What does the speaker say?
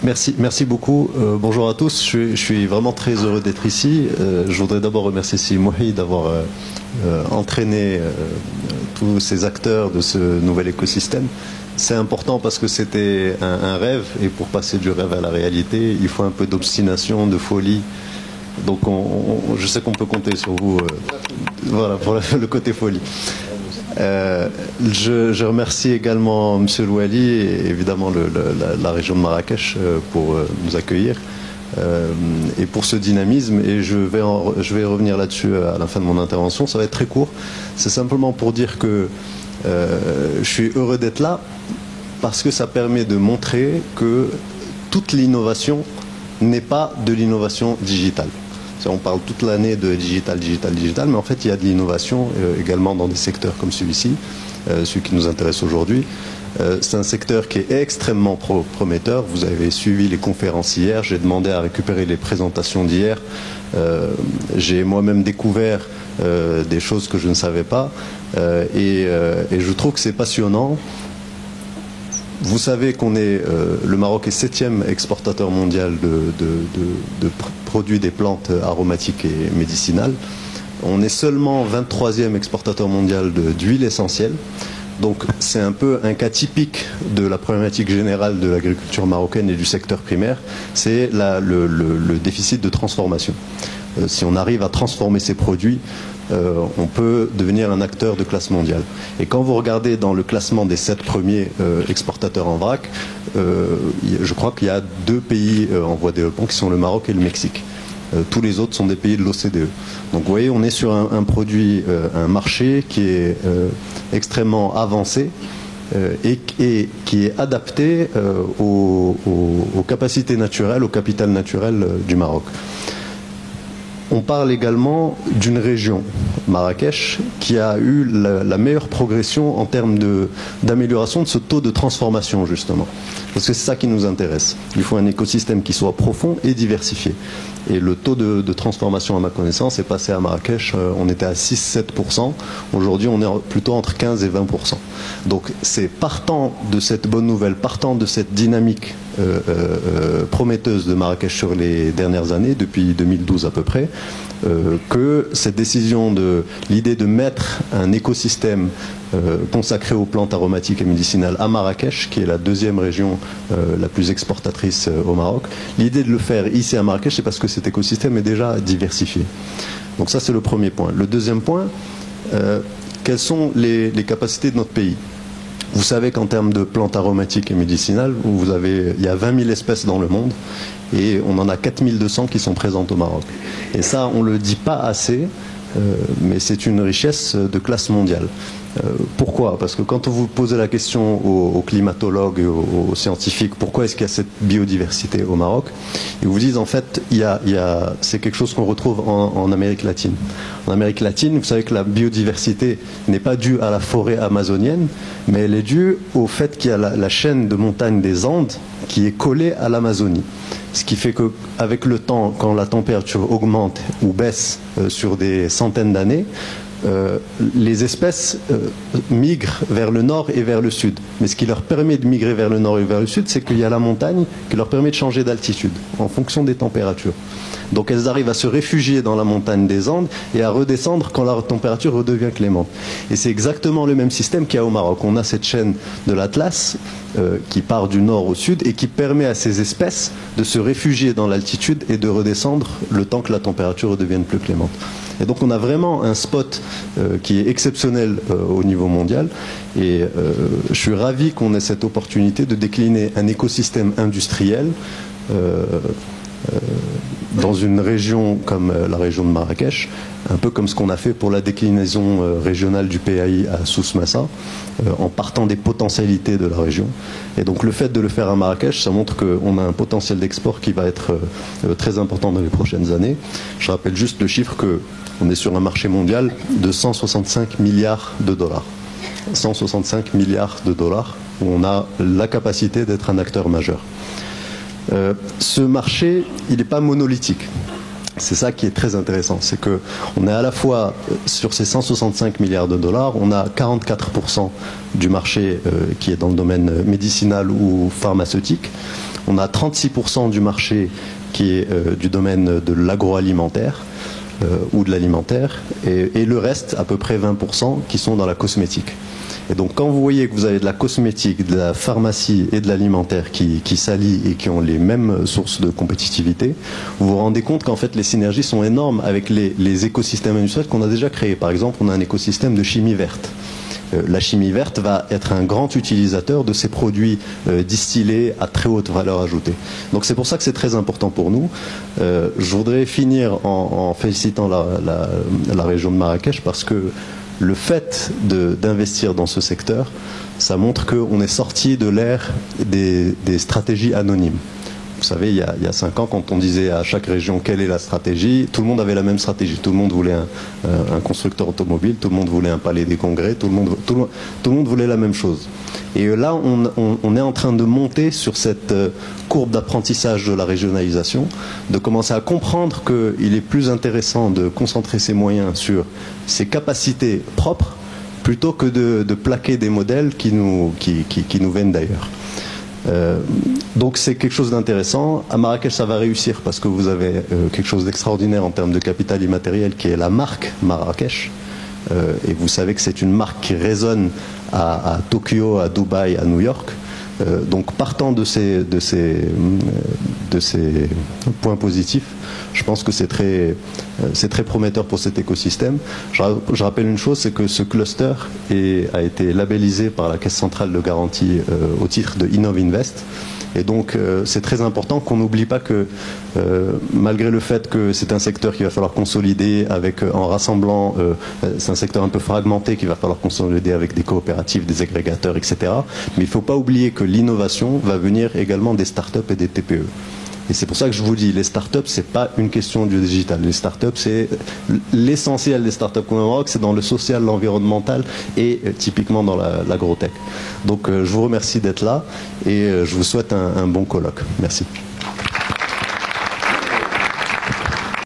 Merci beaucoup. Bonjour à tous. Je suis vraiment très heureux d'être ici. Je voudrais d'abord remercier Sidi Mohi d'avoir entraîné tous ces acteurs de ce nouvel écosystème. C'est important parce que c'était un rêve, et pour passer du rêve à la réalité, il faut un peu d'obstination, de folie. Donc je sais qu'on peut compter sur vous voilà, pour le côté folie. Je remercie également M. Louali et évidemment la région de Marrakech pour nous accueillir et pour ce dynamisme, et je vais revenir là-dessus à la fin de mon intervention. Ça va être très court. C'est simplement pour dire que je suis heureux d'être là parce que ça permet de montrer que toute l'innovation n'est pas de l'innovation digitale. On parle toute l'année de digital, mais en fait il y a de l'innovation également dans des secteurs comme celui-ci, celui qui nous intéresse aujourd'hui. C'est un secteur qui est extrêmement prometteur. Vous avez suivi les conférences hier, j'ai demandé à récupérer les présentations d'hier. J'ai moi-même découvert des choses que je ne savais pas, et je trouve que c'est passionnant. Vous savez qu'on est, le Maroc est 7e exportateur mondial de produits des plantes aromatiques et médicinales. On est seulement 23e exportateur mondial d'huile essentielle. Donc c'est un peu un cas typique de la problématique générale de l'agriculture marocaine et du secteur primaire, c'est le déficit de transformation. Si on arrive à transformer ces produits, on peut devenir un acteur de classe mondiale. Et quand vous regardez dans le classement des 7 premiers exportateurs en vrac, je crois qu'il y a 2 pays en voie de développement qui sont le Maroc et le Mexique. Tous les autres sont des pays de l'OCDE. Donc vous voyez, on est sur un produit, un marché qui est extrêmement avancé et qui est adapté aux capacités naturelles, au capital naturel du Maroc. On parle également d'une région, Marrakech, qui a eu la meilleure progression en termes d'amélioration de ce taux de transformation, justement. Parce que c'est ça qui nous intéresse. Il faut un écosystème qui soit profond et diversifié. Et le taux de transformation, à ma connaissance, est passé à Marrakech, on était à 6-7%. Aujourd'hui, on est plutôt entre 15 et 20%. Donc, c'est partant de cette bonne nouvelle, partant de cette dynamique prometteuse de Marrakech sur les dernières années, depuis 2012 à peu près, que cette décision l'idée de mettre un écosystème consacré aux plantes aromatiques et médicinales à Marrakech, qui est la 2e région la plus exportatrice au Maroc, l'idée de le faire ici à Marrakech, c'est parce que cet écosystème est déjà diversifié. Donc ça, c'est le premier point. Le deuxième point, quelles sont les capacités de notre pays? Vous savez qu'en termes de plantes aromatiques et médicinales, il y a 20 000 espèces dans le monde et on en a 4 200 qui sont présentes au Maroc. Et ça, on ne le dit pas assez, mais c'est une richesse de classe mondiale. Pourquoi? Parce que quand vous posez la question aux climatologues et aux scientifiques, pourquoi est-ce qu'il y a cette biodiversité au Maroc, ils vous disent en fait, c'est quelque chose qu'on retrouve en Amérique latine. En Amérique latine, vous savez que la biodiversité n'est pas due à la forêt amazonienne, mais elle est due au fait qu'il y a la chaîne de montagnes des Andes qui est collée à l'Amazonie. Ce qui fait qu'avec le temps, quand la température augmente ou baisse sur des centaines d'années, les espèces migrent vers le nord et vers le sud. Mais ce qui leur permet de migrer vers le nord et vers le sud, c'est qu'il y a la montagne qui leur permet de changer d'altitude en fonction des températures. Donc elles arrivent à se réfugier dans la montagne des Andes et à redescendre quand la température redevient clémente. Et c'est exactement le même système qu'il y a au Maroc. On a cette chaîne de l'Atlas qui part du nord au sud et qui permet à ces espèces de se réfugier dans l'altitude et de redescendre le temps que la température redevienne plus clémente. Et donc on a vraiment un spot qui est exceptionnel au niveau mondial, et je suis ravi qu'on ait cette opportunité de décliner un écosystème industriel dans une région comme la région de Marrakech, un peu comme ce qu'on a fait pour la déclinaison régionale du PAI à Souss-Massa, en partant des potentialités de la région. Et donc le fait de le faire à Marrakech, ça montre qu'on a un potentiel d'export qui va être très important dans les prochaines années. Je rappelle juste le chiffre qu'on est sur un marché mondial de 165 milliards de dollars. 165 milliards de dollars, où on a la capacité d'être un acteur majeur. Ce marché, il n'est pas monolithique. C'est ça qui est très intéressant, c'est qu'on est à la fois sur ces 165 milliards de dollars, on a 44% du marché qui est dans le domaine médicinal ou pharmaceutique. On a 36% du marché qui est du domaine de l'agroalimentaire ou de l'alimentaire, et le reste, à peu près 20%, qui sont dans la cosmétique. Et donc quand vous voyez que vous avez de la cosmétique, de la pharmacie et de l'alimentaire qui s'allient et qui ont les mêmes sources de compétitivité, vous vous rendez compte qu'en fait les synergies sont énormes avec les écosystèmes industriels qu'on a déjà créés. Par exemple, on a un écosystème de chimie verte. La chimie verte va être un grand utilisateur de ces produits distillés à très haute valeur ajoutée. Donc c'est pour ça que c'est très important pour nous. Je voudrais finir en félicitant la région de Marrakech, parce que le fait d'investir dans ce secteur, ça montre qu'on est sorti de l'ère des stratégies anonymes. Vous savez, il y a 5 ans, quand on disait à chaque région quelle est la stratégie, tout le monde avait la même stratégie. Tout le monde voulait un constructeur automobile, tout le monde voulait un palais des congrès, tout le monde voulait la même chose. Et là, on est en train de monter sur cette courbe d'apprentissage de la régionalisation, de commencer à comprendre qu'il est plus intéressant de concentrer ses moyens sur ses capacités propres plutôt que de plaquer des modèles qui nous viennent d'ailleurs. Donc c'est quelque chose d'intéressant. À Marrakech, ça va réussir parce que vous avez quelque chose d'extraordinaire en termes de capital immatériel qui est la marque Marrakech. Et vous savez que c'est une marque qui résonne à Tokyo, à Dubaï, à New York. Donc partant de ces points positifs, je pense que c'est très prometteur pour cet écosystème. Je rappelle une chose, c'est que ce cluster a été labellisé par la Caisse centrale de garantie au titre de InnovInvest. Et donc c'est très important qu'on n'oublie pas que malgré le fait que c'est un secteur qu'il va falloir consolider en rassemblant, c'est un secteur un peu fragmenté qu'il va falloir consolider avec des coopératives, des agrégateurs, etc. Mais il ne faut pas oublier que l'innovation va venir également des startups et des TPE. Et c'est pour ça que je vous dis, les startups, c'est pas une question du digital. Les startups, c'est l'essentiel des startups qu'on a au Maroc, c'est dans le social, l'environnemental et typiquement dans l'agrotech. Donc je vous remercie d'être là et je vous souhaite un bon colloque. Merci.